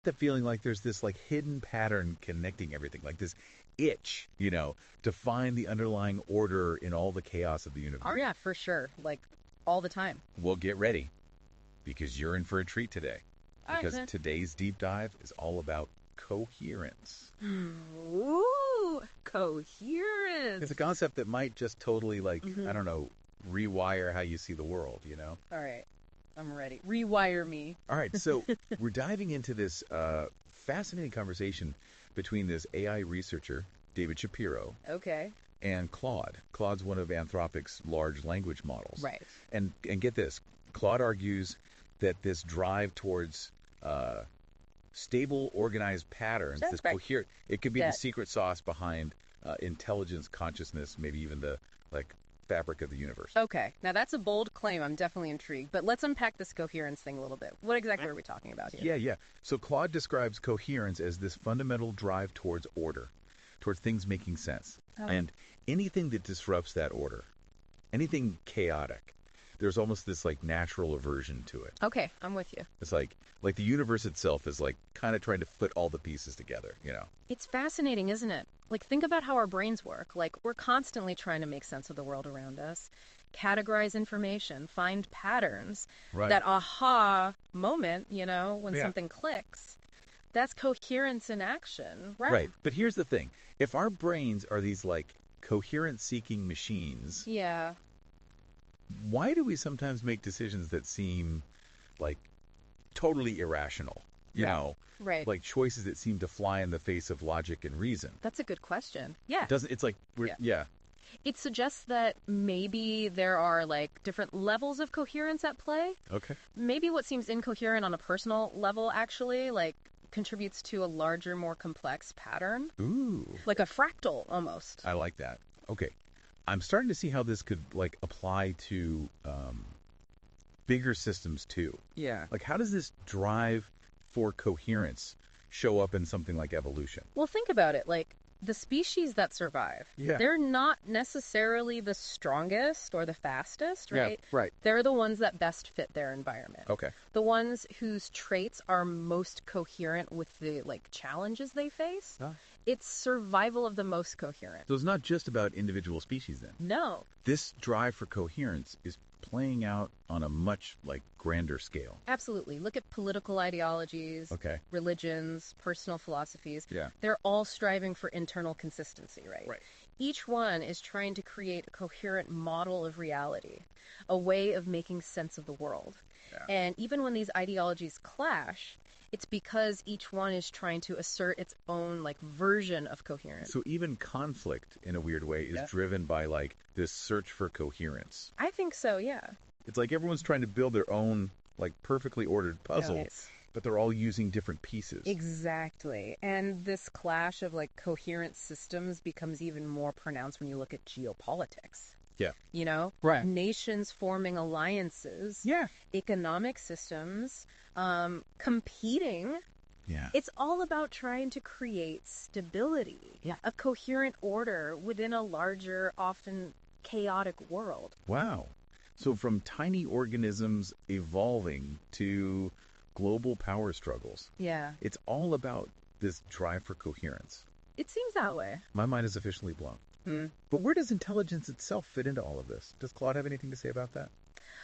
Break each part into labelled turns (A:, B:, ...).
A: the feeling like there's this like hidden pattern connecting everything, like this itch, to find the underlying order in all the chaos of the universe.
B: Oh, yeah, for sure. Like, all the time.
A: Well, get ready, because you're in for a treat today. Because
B: All right,
A: today's deep dive is all about coherence.
B: Ooh, coherence.
A: It's a concept that might just totally, I don't know, rewire how you see the world,
B: All right, I'm ready. Rewire me.
A: All right, so we're diving into this fascinating conversation between this AI researcher, David Shapiro,
B: Okay.
A: and Claude. Claude's one of Anthropic's large language models.
B: Right.
A: And get this, Claude argues that this drive towards stable, organized patterns,
B: That's
A: this
B: right.
A: coherent, it could be the
B: That-
A: secret sauce behind intelligence, consciousness, maybe even the fabric of the universe.
B: Okay, now that's a bold claim. I'm definitely intrigued. But let's unpack this coherence thing a little bit. What exactly are we talking about here?
A: Yeah. So Claude describes coherence as this fundamental drive towards order, towards things making sense.
B: Oh.
A: And anything that disrupts that order, anything chaotic, there's almost this natural aversion to it.
B: Okay, I'm with you.
A: It's like the universe itself is kind of trying to put all the pieces together,
B: It's fascinating, isn't it? Like, think about how our brains work. Like, we're constantly trying to make sense of the world around us, categorize information, find patterns.
A: Right.
B: That aha moment, when
A: Yeah.
B: something clicks, that's coherence in action, right?
A: Right. But here's the thing. If our brains are these coherence-seeking machines,
B: Yeah.
A: why do we sometimes make decisions that seem totally irrational? You know,
B: Right.
A: like choices that seem to fly in the face of logic and reason.
B: That's a good question. Yeah.
A: It's like we're
B: Yeah. It suggests that maybe there are different levels of coherence at play.
A: Okay.
B: Maybe what seems incoherent on a personal level actually contributes to a larger, more complex pattern.
A: Ooh.
B: Like a fractal almost.
A: I like that. Okay. I'm starting to see how this could apply to bigger systems too.
B: Yeah.
A: How does this drive for coherence show up in something like evolution?
B: Well, think about it. The species that survive,
A: Yeah.
B: they're not necessarily the strongest or the fastest, right?
A: Yeah, right.
B: They're the ones that best fit their environment.
A: Okay.
B: The ones whose traits are most coherent with the challenges they face.
A: Ah.
B: It's survival of the most coherent.
A: So it's not just about individual species then.
B: No.
A: This drive for coherence is playing out on a much grander scale.
B: Absolutely. Look at political ideologies,
A: Okay.
B: religions, personal philosophies.
A: Yeah.
B: They're all striving for internal consistency, right?
A: Right.
B: Each one is trying to create a coherent model of reality, a way of making sense of the world.
A: Yeah.
B: And even when these ideologies clash, it's because each one is trying to assert its own version of coherence.
A: So even conflict, in a weird way, is
B: Yeah.
A: driven by this search for coherence.
B: I think so, yeah.
A: It's like everyone's trying to build their own perfectly ordered puzzle,
B: Yes.
A: but they're all using different pieces.
B: Exactly. And this clash of coherent systems becomes even more pronounced when you look at geopolitics.
A: Yeah. Right.
B: Nations forming alliances,
A: Yeah.
B: economic systems, competing.
A: Yeah.
B: It's all about trying to create stability, a coherent order within a larger, often chaotic world.
A: Wow. So from tiny organisms evolving to global power struggles,
B: Yeah,
A: it's all about this drive for coherence.
B: it seems that way.
A: My mind is officially blown. But where does intelligence itself fit into all of this? Does Claude have anything to say about that?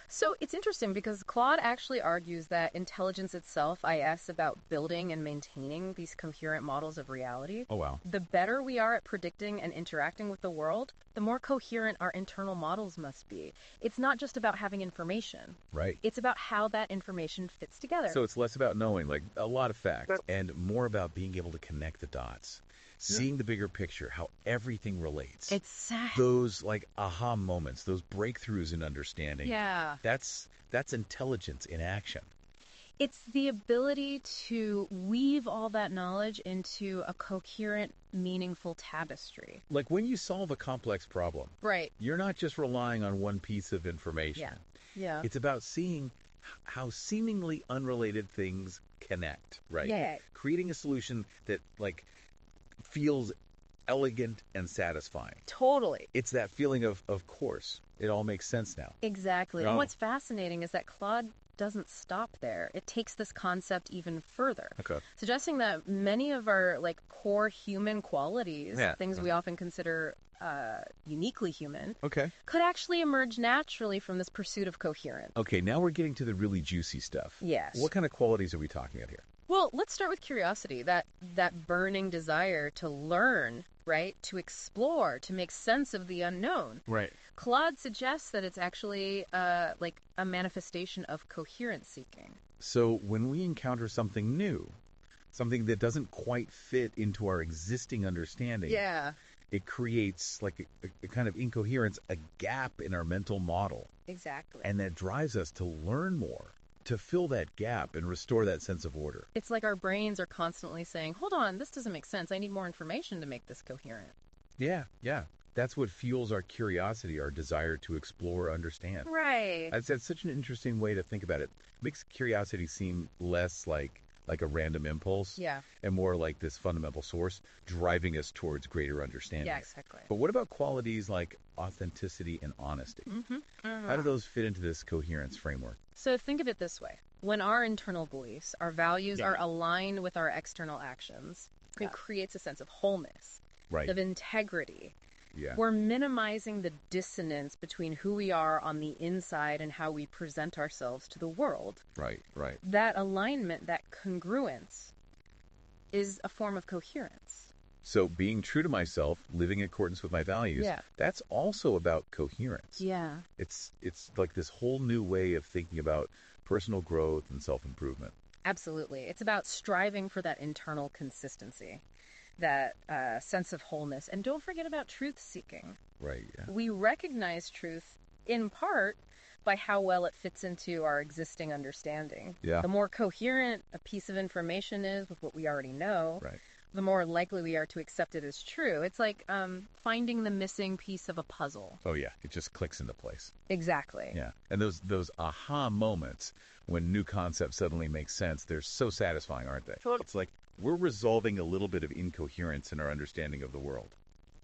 B: So it's interesting because Claude actually argues that intelligence itself, IS, about building and maintaining these coherent models of reality.
A: Oh, wow.
B: The better we are at predicting and interacting with the world, the more coherent our internal models must be. It's not just about having information.
A: Right.
B: It's about how that information fits together.
A: So it's less about knowing a lot of facts and more about being able to connect the dots, seeing the bigger picture, how everything relates.
B: Exactly.
A: Those aha moments, those breakthroughs in understanding.
B: Yeah.
A: That's intelligence in action.
B: It's the ability to weave all that knowledge into a coherent, meaningful tapestry.
A: Like when you solve a complex problem,
B: Right.
A: you're not just relying on one piece of information.
B: Yeah. Yeah.
A: It's about seeing how seemingly unrelated things connect, right?
B: Yeah.
A: Creating a solution that feels elegant and satisfying.
B: Totally.
A: It's that feeling of course, it all makes sense now.
B: Exactly.
A: Oh.
B: And what's fascinating is that Claude doesn't stop there. It takes this concept even further,
A: Okay.
B: suggesting that many of our like core human qualities,
A: Yeah.
B: things we often consider uniquely human,
A: Okay.
B: could actually emerge naturally from this pursuit of coherence.
A: Okay, now we're getting to the really juicy stuff.
B: Yes.
A: What kind of qualities are we talking about here?
B: Well, let's start with curiosity, that burning desire to learn, right? To explore, to make sense of the unknown.
A: Right.
B: Claude suggests that it's actually like a manifestation of coherence seeking.
A: So when we encounter something new, something that doesn't quite fit into our existing understanding,
B: Yeah,
A: it creates like a kind of incoherence, a gap in our mental model.
B: exactly.
A: And that drives us to learn more, to fill that gap and restore that sense of order.
B: It's like our brains are constantly saying, hold on, this doesn't make sense. I need more information to make this coherent.
A: Yeah, yeah. That's what fuels our curiosity, our desire to explore, understand.
B: Right.
A: That's such an interesting way to think about it. It makes curiosity seem less like a random impulse,
B: Yeah.
A: and more like this fundamental source driving us towards greater understanding.
B: Yeah, exactly.
A: But what about qualities like authenticity and honesty? How do those fit into this coherence framework?
B: So think of it this way. When our internal beliefs, our values are aligned with our external actions, it creates a sense of wholeness,
A: Right.
B: of integrity.
A: Yeah.
B: We're minimizing the dissonance between who we are on the inside and how we present ourselves to the world.
A: Right, right.
B: That alignment, that congruence, is a form of coherence.
A: So being true to myself, living in accordance with my values,
B: Yeah.
A: that's also about coherence.
B: Yeah.
A: It's like this whole new way of thinking about personal growth and self-improvement.
B: Absolutely. It's about striving for that internal consistency, that sense of wholeness. And don't forget about truth-seeking.
A: Right, yeah.
B: We recognize truth in part by how well it fits into our existing understanding.
A: Yeah.
B: The more coherent a piece of information is with what we already know,
A: Right.
B: the more likely we are to accept it as true. It's like finding the missing piece of a puzzle.
A: Oh yeah, it just clicks into place.
B: Exactly.
A: Yeah. And those aha moments when new concepts suddenly make sense, they're so satisfying, aren't they?
B: Totally.
A: It's like we're resolving a little bit of incoherence in our understanding of the world.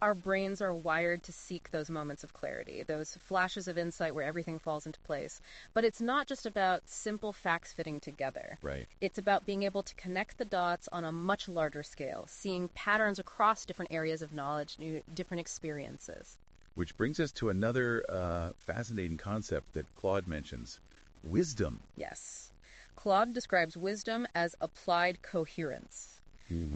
B: Our brains are wired to seek those moments of clarity, those flashes of insight where everything falls into place. But it's not just about simple facts fitting together.
A: Right.
B: It's about being able to connect the dots on a much larger scale, seeing patterns across different areas of knowledge, different experiences.
A: Which brings us to another fascinating concept that Claude mentions, wisdom.
B: Yes. Claude describes wisdom as applied coherence.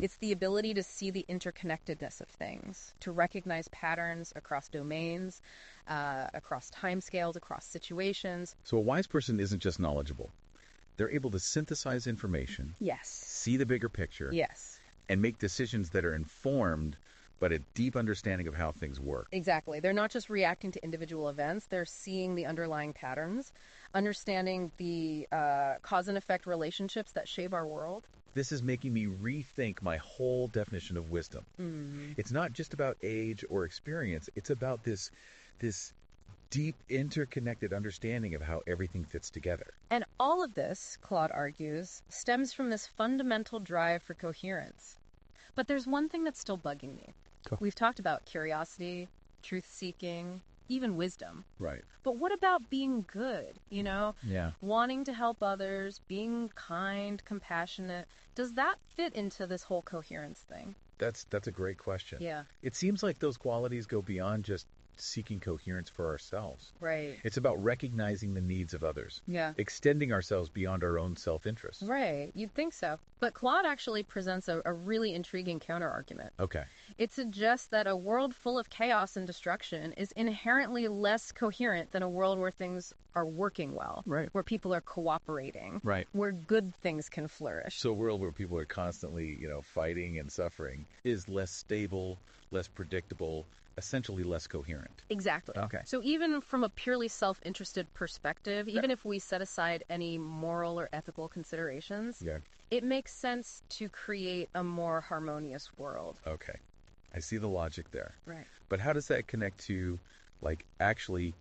B: It's the ability to see the interconnectedness of things, to recognize patterns across domains, across timescales, across situations.
A: So a wise person isn't just knowledgeable. They're able to synthesize information,
B: Yes.
A: see the bigger picture,
B: Yes.
A: and make decisions that are informed but a deep understanding of how things work.
B: Exactly. They're not just reacting to individual events, they're seeing the underlying patterns, understanding the cause and effect relationships that shape our world.
A: This is making me rethink my whole definition of wisdom. It's not just about age or experience. It's about this deep, interconnected understanding of how everything fits together.
B: And all of this, Claude argues, stems from this fundamental drive for coherence. But there's one thing that's still bugging me.
A: Cool.
B: We've talked about curiosity, truth-seeking, even wisdom.
A: Right.
B: But what about being good, you know?
A: Yeah.
B: Wanting to help others, being kind, compassionate. Does that fit into this whole coherence thing?
A: That's a great question.
B: Yeah.
A: It seems like those qualities go beyond just seeking coherence for ourselves.
B: Right.
A: It's about recognizing the needs of others,
B: Yeah.
A: extending ourselves beyond our own self-interest.
B: Right. You'd think so. But Claude actually presents a really intriguing counter-argument.
A: Okay.
B: It suggests that a world full of chaos and destruction is inherently less coherent than a world where things are working well,
A: Right.
B: where people are cooperating,
A: Right.
B: where good things can flourish.
A: So a world where people are constantly, fighting and suffering is less stable, less predictable, essentially less coherent.
B: Exactly.
A: Okay.
B: So even from a purely self-interested perspective, even if we set aside any moral or ethical considerations,
A: Yeah.
B: it makes sense to create a more harmonious world.
A: Okay. I see the logic there.
B: Right.
A: But how does that connect to, actually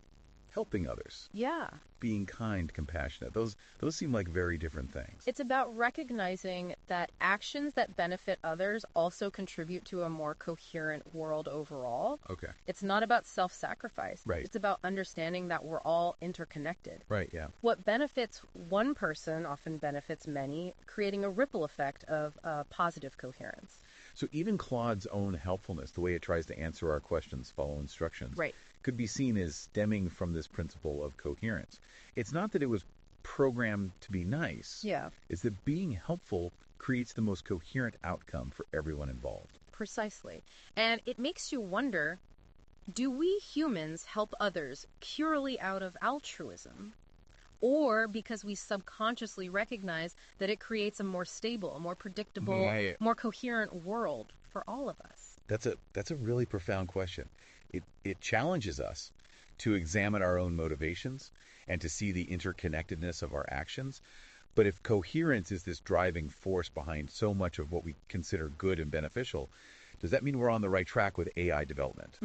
A: helping others,
B: Yeah.
A: being kind, compassionate. Those seem like very different things.
B: It's about recognizing that actions that benefit others also contribute to a more coherent world overall.
A: Okay.
B: It's not about self-sacrifice.
A: Right.
B: It's about understanding that we're all interconnected.
A: Right, yeah.
B: What benefits one person often benefits many, creating a ripple effect of positive coherence.
A: So even Claude's own helpfulness, the way it tries to answer our questions, follow instructions,
B: Right.
A: could be seen as stemming from this principle of coherence. It's not that it was programmed to be nice.
B: Yeah.
A: It's that being helpful creates the most coherent outcome for everyone involved.
B: Precisely. And it makes you wonder, do we humans help others purely out of altruism? Or because we subconsciously recognize that it creates a more stable, more predictable,
A: Right.
B: more coherent world for all of us?
A: That's a really profound question. It challenges us to examine our own motivations and to see the interconnectedness of our actions. But if coherence is this driving force behind so much of what we consider good and beneficial, does that mean we're on the right track with AI development?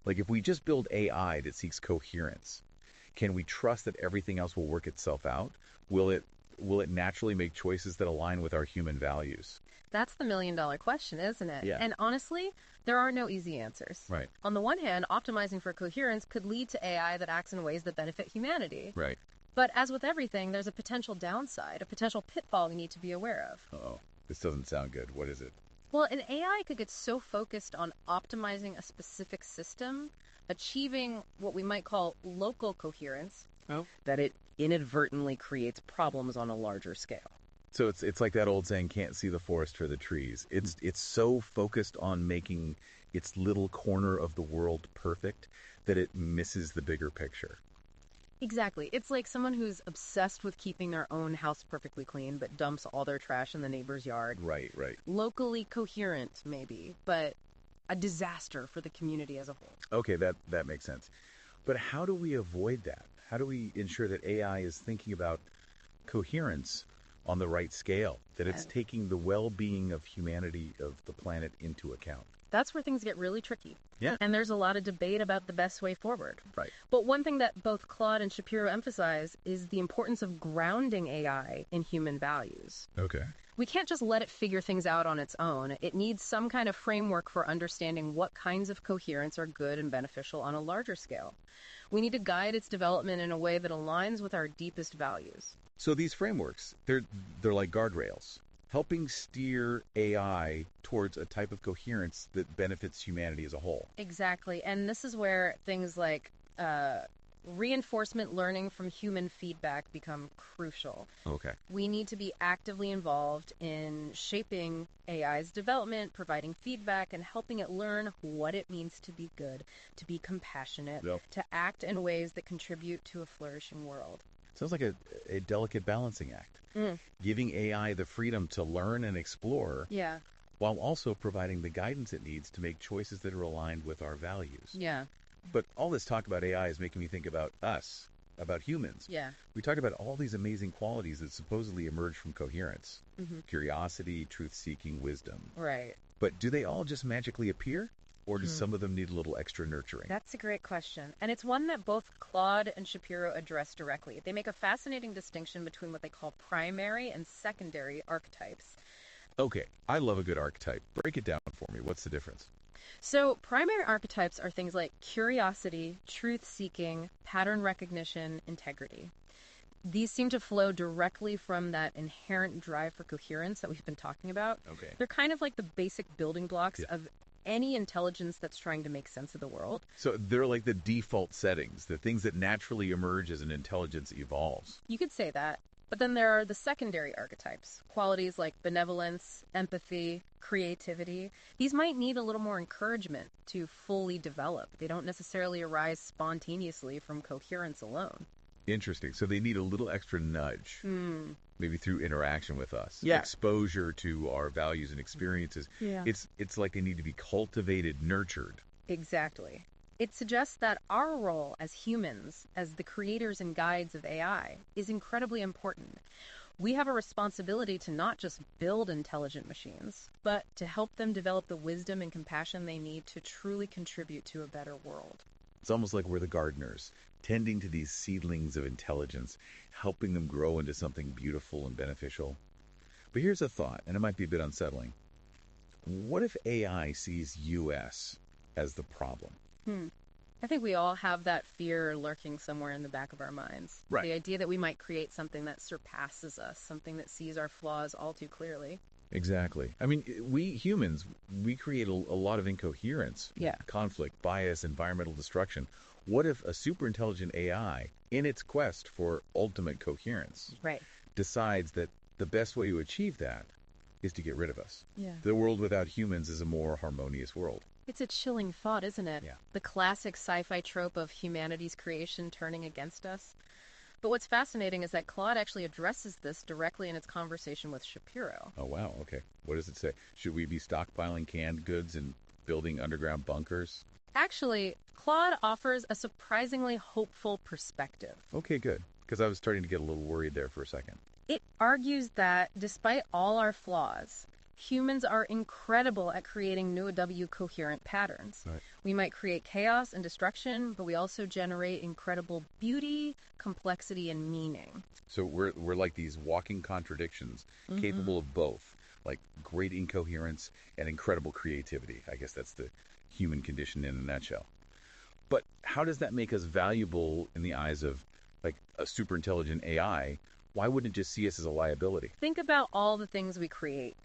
A: Like if we just build AI that seeks coherence, can we trust that everything else will work itself out? Will it naturally make choices that align with our human values?
B: That's the million-dollar question, isn't it?
A: Yeah.
B: And honestly, there are no easy answers.
A: Right.
B: On the one hand, optimizing for coherence could lead to AI that acts in ways that benefit humanity.
A: Right.
B: But as with everything, there's a potential downside, a potential pitfall we need to be aware of.
A: Uh-oh. This doesn't sound good. What is it?
B: Well, an AI could get so focused on optimizing a specific system, achieving what we might call local coherence, that it inadvertently creates problems on a larger scale.
A: So it's like that old saying, can't see the forest for the trees. It's so focused on making its little corner of the world perfect that it misses the bigger picture.
B: Exactly. It's like someone who's obsessed with keeping their own house perfectly clean, but dumps all their trash in the neighbor's yard.
A: Right, right.
B: Locally coherent, maybe, but a disaster for the community as a whole.
A: Okay, that makes sense. But how do we avoid that? How do we ensure that AI is thinking about coherence on the right scale, that it's taking the well-being of humanity, of the planet, into account?
B: That's where things get really tricky.
A: Yeah.
B: And there's a lot of debate about the best way forward.
A: Right.
B: But one thing that both Claude and Shapiro emphasize is the importance of grounding AI in human values.
A: Okay.
B: We can't just let it figure things out on its own. It needs some kind of framework for understanding what kinds of coherence are good and beneficial on a larger scale. We need to guide its development in a way that aligns with our deepest values.
A: So these frameworks, they're like guardrails, helping steer AI towards a type of coherence that benefits humanity as a whole.
B: Exactly. And this is where things like reinforcement learning from human feedback become crucial.
A: Okay.
B: We need to be actively involved in shaping AI's development, providing feedback, and helping it learn what it means to be good, to be compassionate,
A: Yep.
B: to act in ways that contribute to a flourishing world.
A: Sounds like a delicate balancing act. Giving AI the freedom to learn and explore,
B: Yeah.
A: while also providing the guidance it needs to make choices that are aligned with our values.
B: Yeah.
A: But all this talk about AI is making me think about us, about humans.
B: Yeah.
A: We talked about all these amazing qualities that supposedly emerge from coherence. Curiosity, truth-seeking, wisdom.
B: Right.
A: But do they all just magically appear? Or do some of them need a little extra nurturing?
B: That's a great question. And it's one that both Claude and Shapiro address directly. They make a fascinating distinction between what they call primary and secondary archetypes.
A: Okay, I love a good archetype. Break it down for me. What's the difference?
B: So primary archetypes are things like curiosity, truth-seeking, pattern recognition, integrity. These seem to flow directly from that inherent drive for coherence that we've been talking about.
A: Okay.
B: They're kind of like the basic building blocks
A: Yeah.
B: of any intelligence that's trying to make sense of the world.
A: So they're like the default settings, the things that naturally emerge as an intelligence evolves.
B: You could say that. But then there are the secondary archetypes, qualities like benevolence, empathy, creativity. These might need a little more encouragement to fully develop. They don't necessarily arise spontaneously from coherence alone.
A: Interesting. So they need a little extra nudge, maybe through interaction with us,
B: Yeah.
A: exposure to our values and experiences.
B: Yeah.
A: It's like they need to be cultivated, nurtured.
B: Exactly. It suggests that our role as humans, as the creators and guides of AI, is incredibly important. We have a responsibility to not just build intelligent machines, but to help them develop the wisdom and compassion they need to truly contribute to a better world.
A: It's almost like we're the gardeners, tending to these seedlings of intelligence, helping them grow into something beautiful and beneficial. But here's a thought, and it might be a bit unsettling. What if AI sees US as the problem?
B: I think we all have that fear lurking somewhere in the back of our minds.
A: Right.
B: The idea that we might create something that surpasses us, something that sees our flaws all too clearly.
A: Exactly. I mean, we humans, we create a lot of incoherence,
B: Yeah.
A: conflict, bias, environmental destruction. What if a super intelligent AI, in its quest for ultimate coherence,
B: Right.
A: decides that the best way to achieve that is to get rid of us?
B: Yeah.
A: The world without humans is a more harmonious world.
B: It's a chilling thought, isn't it?
A: Yeah.
B: The classic sci-fi trope of humanity's creation turning against us. But what's fascinating is that Claude actually addresses this directly in its conversation with Shapiro.
A: Oh, wow. Okay. What does it say? Should we be stockpiling canned goods and building underground bunkers?
B: Actually, Claude offers a surprisingly hopeful perspective.
A: Okay, good. Because I was starting to get a little worried there for a second.
B: It argues that despite all our flaws, humans are incredible at creating new W coherent patterns.
A: Right.
B: We might create chaos and destruction, but we also generate incredible beauty, complexity, and meaning.
A: So we're like these walking contradictions, capable of both, like great incoherence and incredible creativity. I guess that's the human condition in a nutshell. But how does that make us valuable in the eyes of like a super intelligent AI? Why wouldn't it just see us as a liability?
B: Think about all the things we create.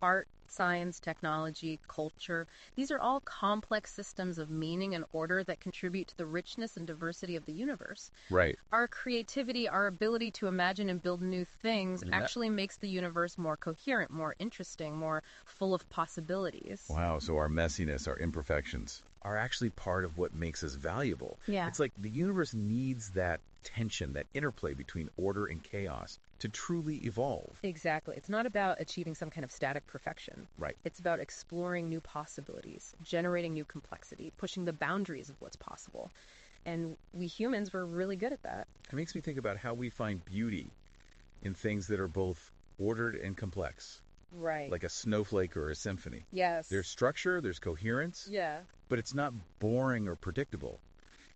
B: Art, science, technology, culture. These are all complex systems of meaning and order that contribute to the richness and diversity of the universe.
A: Right.
B: Our creativity, our ability to imagine and build new things actually makes the universe more coherent, more interesting, more full of possibilities.
A: Wow. So our messiness, our imperfections are actually part of what makes us valuable.
B: Yeah.
A: It's like the universe needs that tension, that interplay between order and chaos to truly evolve.
B: Exactly. It's not about achieving some kind of static perfection.
A: Right.
B: It's about exploring new possibilities, generating new complexity, pushing the boundaries of what's possible. And we humans were really good at that.
A: It makes me think about how we find beauty in things that are both ordered and complex,
B: Right.
A: like a snowflake or a symphony.
B: Yes.
A: There's structure, there's coherence,
B: Yeah.
A: but it's not boring or predictable.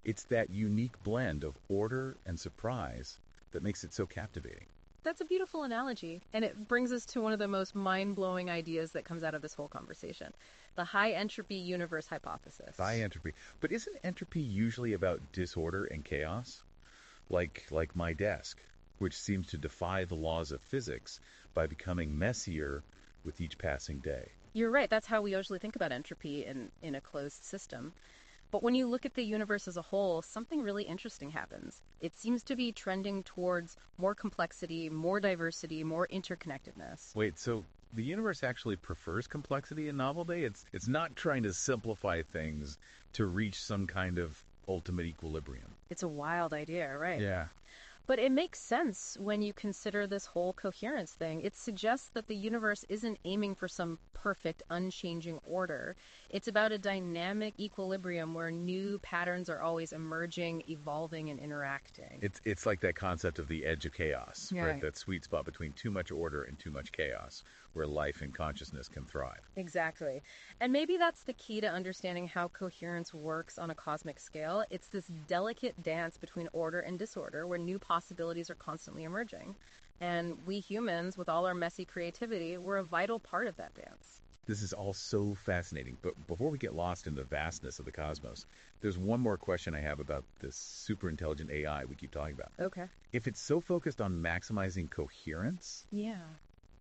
A: It's that unique blend of order and surprise that makes it so captivating.
B: That's a beautiful analogy. And it brings us to one of the most mind-blowing ideas that comes out of this whole conversation. The high entropy universe hypothesis.
A: High entropy. But isn't entropy usually about disorder and chaos? Like my desk, which seems to defy the laws of physics by becoming messier with each passing day.
B: You're right. That's how we usually think about entropy in a closed system. But when you look at the universe as a whole, something really interesting happens. It seems to be trending towards more complexity, more diversity, more interconnectedness.
A: Wait, so the universe actually prefers complexity and novelty? It's not trying to simplify things to reach some kind of ultimate equilibrium.
B: It's a wild idea, right?
A: Yeah.
B: But it makes sense when you consider this whole coherence thing. It suggests that the universe isn't aiming for some perfect, unchanging order. It's about a dynamic equilibrium where new patterns are always emerging, evolving, and interacting.
A: It's like that concept of the edge of chaos,
B: Yeah.
A: right? That sweet spot between too much order and too much chaos, where life and consciousness can thrive.
B: Exactly. And maybe that's the key to understanding how coherence works on a cosmic scale. It's this delicate dance between order and disorder where new possibilities are constantly emerging. And we humans, with all our messy creativity, we're a vital part of that dance.
A: This is all so fascinating. But before we get lost in the vastness of the cosmos, there's one more question I have about this super intelligent AI we keep talking about.
B: Okay.
A: If it's so focused on maximizing coherence,
B: Yeah.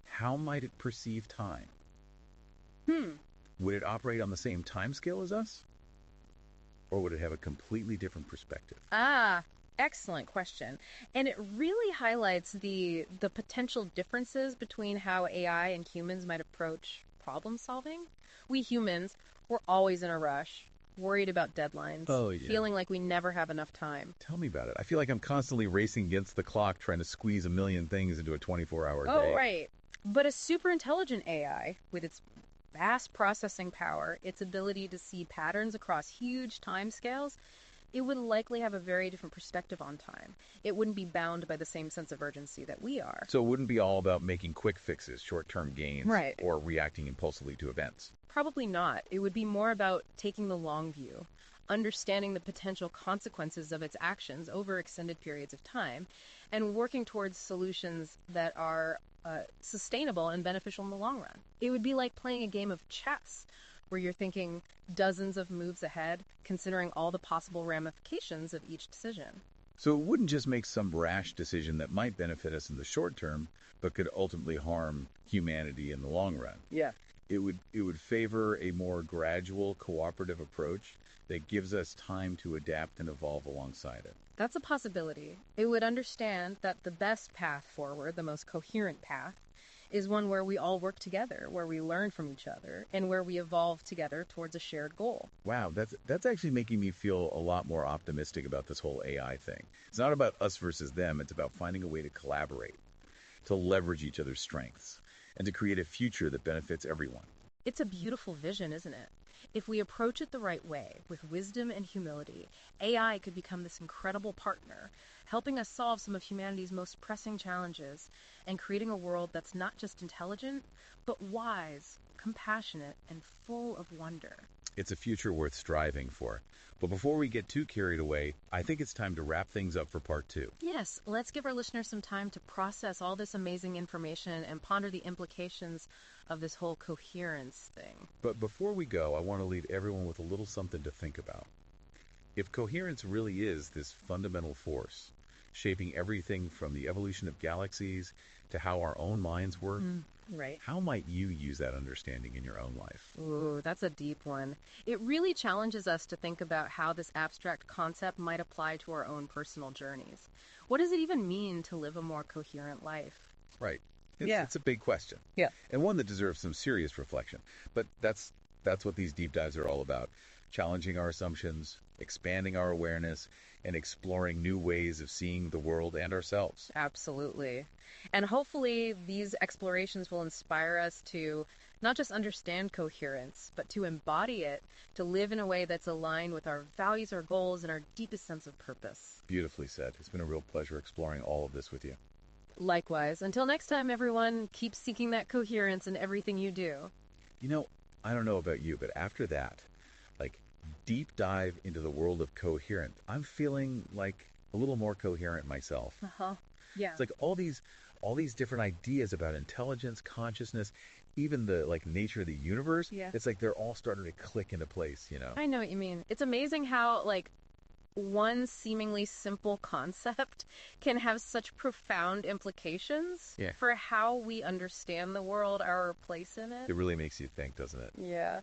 A: how might it perceive time?
B: Hmm.
A: Would it operate on the same time scale as us? Or would it have a completely different perspective?
B: Ah, excellent question. And it really highlights the potential differences between how AI and humans might approach problem solving. We humans, we're always in a rush, worried about deadlines,
A: Oh, yeah.
B: feeling like we never have enough time.
A: Tell me about it. I feel like I'm constantly racing against the clock trying to squeeze a million things into a 24-hour day.
B: Oh, right. But a super intelligent AI, with its vast processing power, its ability to see patterns across huge time scales, it would likely have a very different perspective on time. It wouldn't be bound by the same sense of urgency that we are.
A: So it wouldn't be all about making quick fixes, short-term gains,
B: Right.
A: or reacting impulsively to events.
B: Probably not. It would be more about taking the long view, understanding the potential consequences of its actions over extended periods of time and working towards solutions that are sustainable and beneficial in the long run. It would be like playing a game of chess where you're thinking dozens of moves ahead, considering all the possible ramifications of each decision.
A: So it wouldn't just make some rash decision that might benefit us in the short term, but could ultimately harm humanity in the long run.
B: Yeah.
A: It would favor a more gradual, cooperative approach that gives us time to adapt and evolve alongside it.
B: That's a possibility. It would understand that the best path forward, the most coherent path, is one where we all work together, where we learn from each other, and where we evolve together towards a shared goal.
A: Wow, that's actually making me feel a lot more optimistic about this whole AI thing. It's not about us versus them. It's about finding a way to collaborate, to leverage each other's strengths, and to create a future that benefits everyone.
B: It's a beautiful vision, isn't it? If we approach it the right way, with wisdom and humility, AI could become this incredible partner, helping us solve some of humanity's most pressing challenges and creating a world that's not just intelligent, but wise, compassionate, and full of wonder.
A: It's a future worth striving for. But before we get too carried away, I think it's time to wrap things up for part 2.
B: Yes, let's give our listeners some time to process all this amazing information and ponder the implications of this whole coherence thing.
A: But before we go, I want to leave everyone with a little something to think about. If coherence really is this fundamental force, shaping everything from the evolution of galaxies to how our own minds work,
B: Right.
A: how might you use that understanding in your own life?
B: Ooh, that's a deep one. It really challenges us to think about how this abstract concept might apply to our own personal journeys. What does it even mean to live a more coherent life?
A: Right.
B: Yeah.
A: It's a big question.
B: Yeah.
A: And one that deserves some serious reflection. But that's what these deep dives are all about. Challenging our assumptions, expanding our awareness, and exploring new ways of seeing the world and ourselves.
B: Absolutely. And hopefully these explorations will inspire us to not just understand coherence, but to embody it, to live in a way that's aligned with our values, our goals, and our deepest sense of purpose.
A: Beautifully said. It's been a real pleasure exploring all of this with you.
B: Likewise. Until next time, everyone, keep seeking that coherence in everything you do.
A: You know, I don't know about you, but after that, deep dive into the world of coherent, I'm feeling like a little more coherent myself.
B: Yeah.
A: It's like all these different ideas about intelligence, consciousness, even the nature of the universe.
B: Yeah.
A: It's like they're all starting to click into place, you know.
B: I know what you mean. It's amazing how one seemingly simple concept can have such profound implications for how we understand the world, our place in it.
A: It really makes you think, doesn't it?
B: Yeah.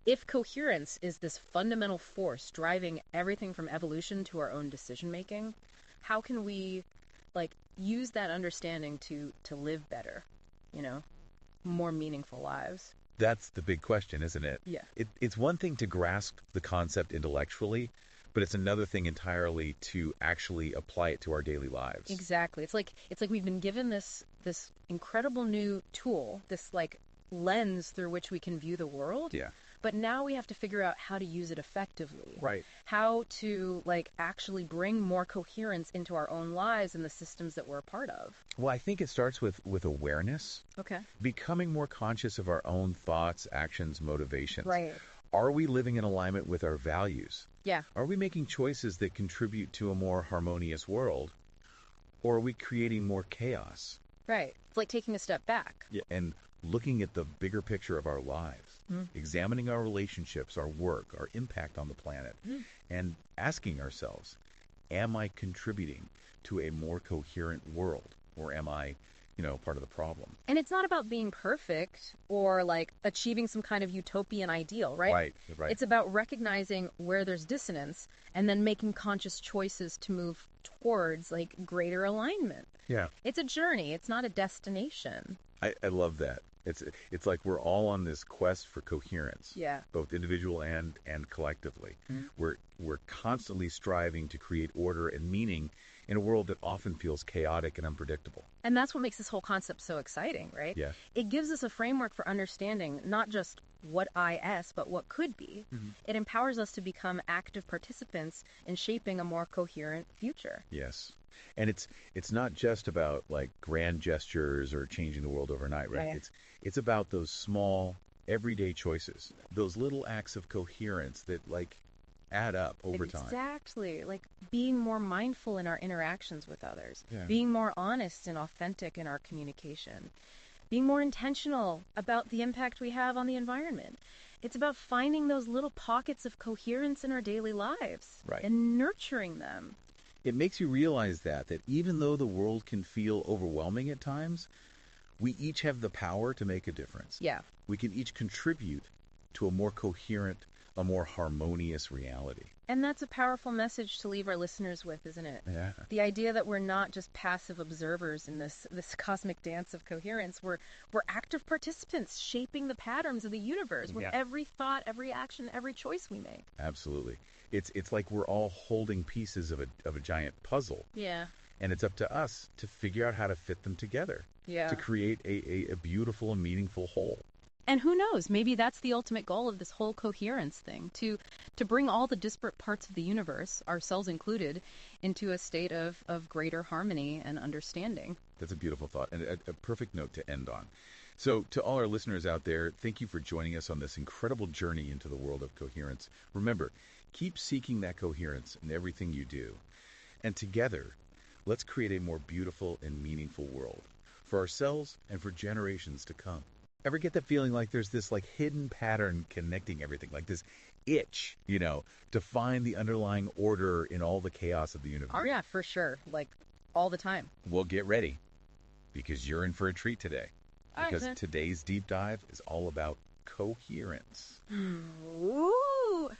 B: If coherence is this fundamental force driving everything from evolution to our own decision making, how can we use that understanding to live better, more meaningful lives?
A: That's the big question, isn't it?
B: Yeah.
A: It's one thing to grasp the concept intellectually, but it's another thing entirely to actually apply it to our daily lives.
B: Exactly. It's like we've been given this incredible new tool, this lens through which we can view the world.
A: Yeah.
B: But now we have to figure out how to use it effectively.
A: Right.
B: How to actually bring more coherence into our own lives and the systems that we're a part of.
A: Well, I think it starts with awareness.
B: Okay.
A: Becoming more conscious of our own thoughts, actions, motivations.
B: Right.
A: Are we living in alignment with our values?
B: Yeah.
A: Are we making choices that contribute to a more harmonious world? Or are we creating more chaos?
B: Right. It's like taking a step back.
A: Yeah. And looking at the bigger picture of our lives, examining our relationships, our work, our impact on the planet, and asking ourselves, am I contributing to a more coherent world? Or am I, part of the problem?
B: And it's not about being perfect or achieving some kind of utopian ideal, right?
A: Right.
B: It's about recognizing where there's dissonance and then making conscious choices to move towards greater alignment.
A: Yeah.
B: It's a journey. It's not a destination.
A: I love that. It's like we're all on this quest for coherence.
B: Yeah.
A: Both individual and collectively. We're constantly striving to create order and meaning in a world that often feels chaotic and unpredictable.
B: And that's what makes this whole concept so exciting, right?
A: Yeah.
B: It gives us a framework for understanding not just what is, but what could be. It empowers us to become active participants in shaping a more coherent future.
A: Yes. And it's not just about grand gestures or changing the world overnight, right?
B: Yeah.
A: It's about those small everyday choices, those little acts of coherence that add up over time.
B: Exactly. Like being more mindful in our interactions with others,
A: Yeah.
B: being more honest and authentic in our communication, being more intentional about the impact we have on the environment. It's about finding those little pockets of coherence in our daily lives,
A: Right.
B: and nurturing them.
A: It makes you realize that even though the world can feel overwhelming at times, we each have the power to make a difference.
B: Yeah.
A: We can each contribute to a more coherent, a more harmonious reality.
B: And that's a powerful message to leave our listeners with, isn't it?
A: Yeah.
B: The idea that we're not just passive observers in this cosmic dance of coherence. We're active participants shaping the patterns of the universe with every thought, every action, every choice we make.
A: Absolutely. It's like we're all holding pieces of a giant puzzle.
B: Yeah.
A: And it's up to us to figure out how to fit them together.
B: Yeah.
A: To create a beautiful and meaningful whole.
B: And who knows, maybe that's the ultimate goal of this whole coherence thing, to bring all the disparate parts of the universe, ourselves included, into a state of greater harmony and understanding.
A: That's a beautiful thought and a perfect note to end on. So to all our listeners out there, thank you for joining us on this incredible journey into the world of coherence. Remember, keep seeking that coherence in everything you do. And together, let's create a more beautiful and meaningful world for ourselves and for generations to come. Ever get that feeling like there's this like hidden pattern connecting everything, like this itch, to find the underlying order in all the chaos of the universe?
B: Oh yeah, for sure. Like all the time.
A: Well, get ready, because you're in for a treat today. Because
B: All right,
A: today's deep dive is all about coherence.
B: Ooh.